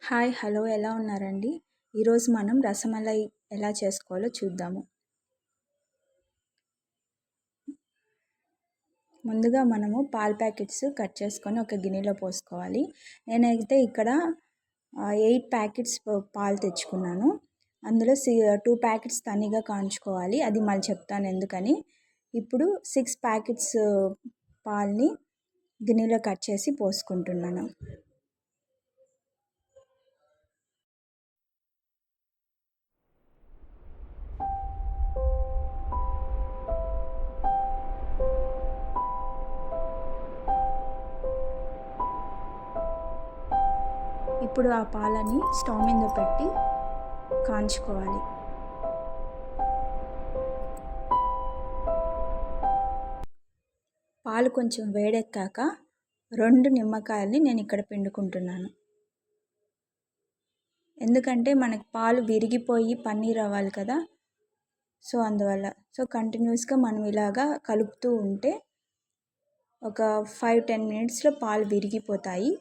Hi hello ఎలా ఉన్నారండి? ఈరోజు మనం రసమలై ఎలా చేసుకోవాలో చూద్దాము. ముందుగా మనము పాల ప్యాకెట్స్ కట్ చేసుకొని ఒక గిన్నెలో పోసుకోవాలి. నేనైతే ఇక్కడ 8 ప్యాకెట్స్ పాలు తెచ్చుకున్నాను. అందులో 2 ప్యాకెట్స్ తనిగా కాంచుకోవాలి. అది మళ్ళీ చెప్తాను ఎందుకని. ఇప్పుడు 6 ప్యాకెట్స్ పాలని గిన్నెలో కట్ చేసి పోసుకుంటున్నాను. ఇప్పుడు ఆ పాలని స్టవ్ మీద పెట్టి కాంచుకోవాలి. పాలు కొంచెం వేడెక్కాక 2 నిమ్మకాయల్ని నేను ఇక్కడ పిండుకుంటున్నాను. ఎందుకంటే మనకి పాలు విరిగిపోయి పన్నీర్ అవ్వాలి కదా, సో అందువల్ల. కంటిన్యూస్గా మనం ఇలాగా కలుపుతూ ఉంటే ఒక 5-10 మినిట్స్లో పాలు విరిగిపోతాయి.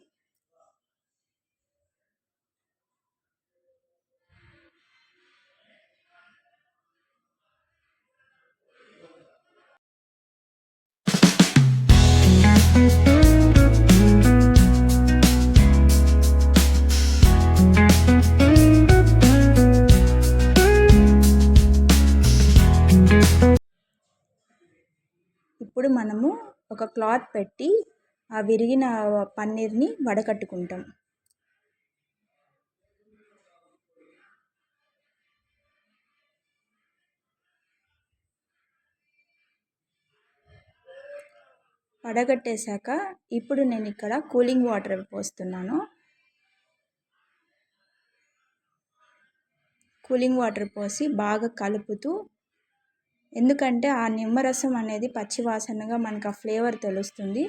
ఇప్పుడు మనము ఒక క్లాత్ పెట్టి ఆ విరిగిన పన్నీర్ని వడకట్టుకుంటాం. వడగట్టేశాక ఇప్పుడు నేను ఇక్కడ కూలింగ్ వాటర్ పోస్తున్నాను. కూలింగ్ వాటర్ పోసి బాగా కలుపుతూ, ఎందుకంటే ఆ నిమ్మరసం అనేది పచ్చివాసనగా మనకు ఆ ఫ్లేవర్ తెలుస్తుంది.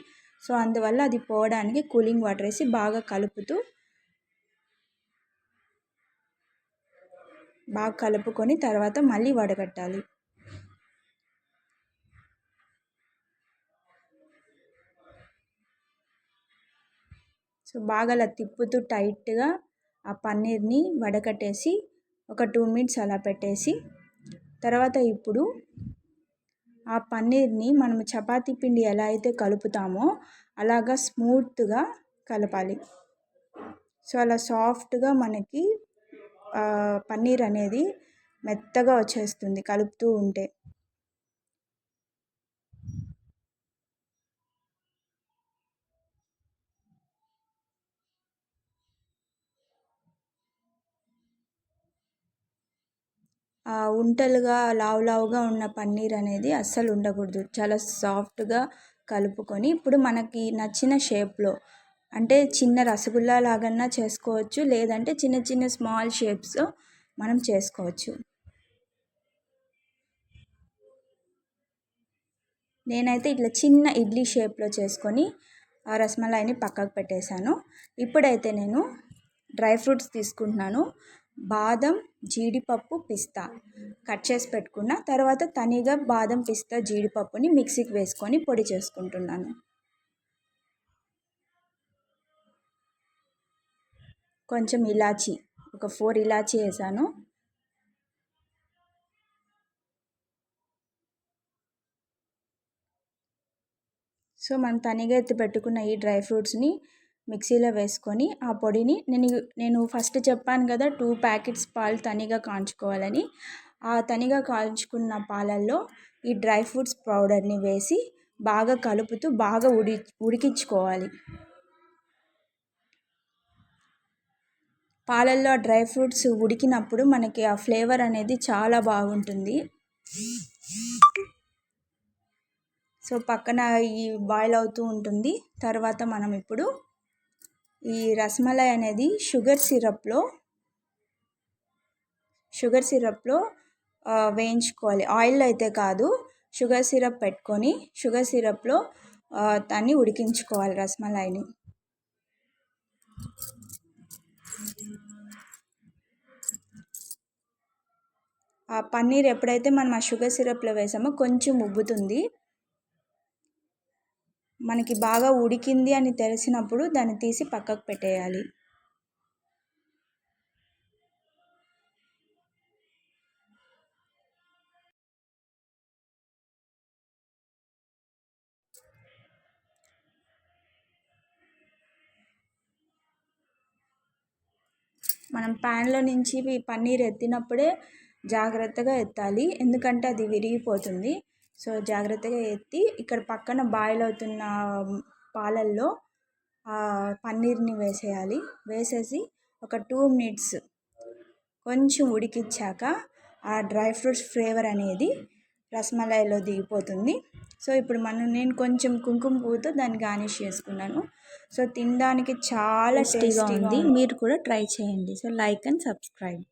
సో అందువల్ల అది పోవడానికి కూలింగ్ వాటర్ వేసి బాగా కలుపుకొని తర్వాత మళ్ళీ వడగట్టాలి. సో బాగా అలా తిప్పుతూ టైట్గా ఆ పన్నీర్ని వడకట్టేసి ఒక 2 మినిట్స్ అలా పెట్టేసి, తర్వాత ఇప్పుడు ఆ పన్నీర్ని మనం చపాతీ పిండి ఎలా అయితే కలుపుతామో అలాగా స్మూత్గా కలపాలి. సో అలా సాఫ్ట్గా మనకి పన్నీర్ అనేది మెత్తగా వచ్చేస్తుంది కలుపుతూ ఉంటే. ఉంటలుగా లావుగా ఉన్న పన్నీర్ అనేది అస్సలు ఉండకూడదు. చాలా సాఫ్ట్గా కలుపుకొని ఇప్పుడు మనకి నచ్చిన షేప్లో, అంటే చిన్న రసగుల్లా లాగన్నా చేసుకోవచ్చు, లేదంటే చిన్న చిన్న స్మాల్ షేప్స్ మనం చేసుకోవచ్చు. నేనైతే ఇట్లా చిన్న ఇడ్లీ షేప్లో చేసుకొని ఆ రసమలైని పక్కకు పెట్టేశాను. ఇప్పుడైతే నేను డ్రై ఫ్రూట్స్ తీసుకుంటున్నాను. బాదం, జీడిపప్పు, పిస్తా కట్ చేసి పెట్టుకున్న తర్వాత తనిగా బాదం, పిస్తా, జీడిపప్పుని మిక్సీకి వేసుకొని పొడి చేసుకుంటున్నాను. కొంచెం ఇలాచి, ఒక 4 ఇలాచి వేసాను. సో మనం తనిగా ఎత్తి పెట్టుకున్న ఈ డ్రై ఫ్రూట్స్ని మిక్సీలో వేసుకొని ఆ పొడిని నేను ఫస్ట్ చెప్పాను కదా 2 ప్యాకెట్స్ పాలు తనిగా కాంచుకోవాలని. ఆ తనిగా కాల్చుకున్న పాలల్లో ఈ డ్రై ఫ్రూట్స్ పౌడర్ని వేసి బాగా కలుపుతూ బాగా ఉడికించుకోవాలి. పాలల్లో ఆ డ్రై ఫ్రూట్స్ ఉడికినప్పుడు మనకి ఆ ఫ్లేవర్ అనేది చాలా బాగుంటుంది. సో పక్కన ఈ బాయిల్ అవుతూ ఉంటుంది. తర్వాత మనం ఇప్పుడు ఈ రసమలై అనేది షుగర్ సిరప్లో వేయించుకోవాలి. ఆయిల్ అయితే కాదు, షుగర్ సిరప్ పెట్టుకొని షుగర్ సిరప్లో దాన్ని ఉడికించుకోవాలి రసమలైని. ఆ పన్నీర్ ఎప్పుడైతే మనం ఆ షుగర్ సిరప్లో వేసామో కొంచెం ఉబ్బుతుంది. మనకి బాగా ఉడికింది అని తెలిసినప్పుడు దాన్ని తీసి పక్కకు పెట్టేయాలి. మనం ప్యాన్లో నుంచి పన్నీర్ ఎత్తినప్పుడే జాగ్రత్తగా ఎత్తాలి, ఎందుకంటే అది విరిగిపోతుంది. సో జాగ్రత్తగా ఎత్తి ఇక్కడ పక్కన బాయిల్ అవుతున్న పాలల్లో పన్నీర్ని వేసేయాలి. వేసేసి ఒక 2 మినిట్స్ కొంచెం ఉడికిచ్చాక ఆ డ్రై ఫ్రూట్స్ ఫ్లేవర్ అనేది రసమలైలో దిగిపోతుంది. సో ఇప్పుడు నేను కొంచెం కుంకుమ పువ్వుతో దాన్ని గార్నిష్ చేసుకున్నాను. సో తినడానికి చాలా టేస్టీగా ఉంది. మీరు కూడా ట్రై చేయండి. So like and subscribe.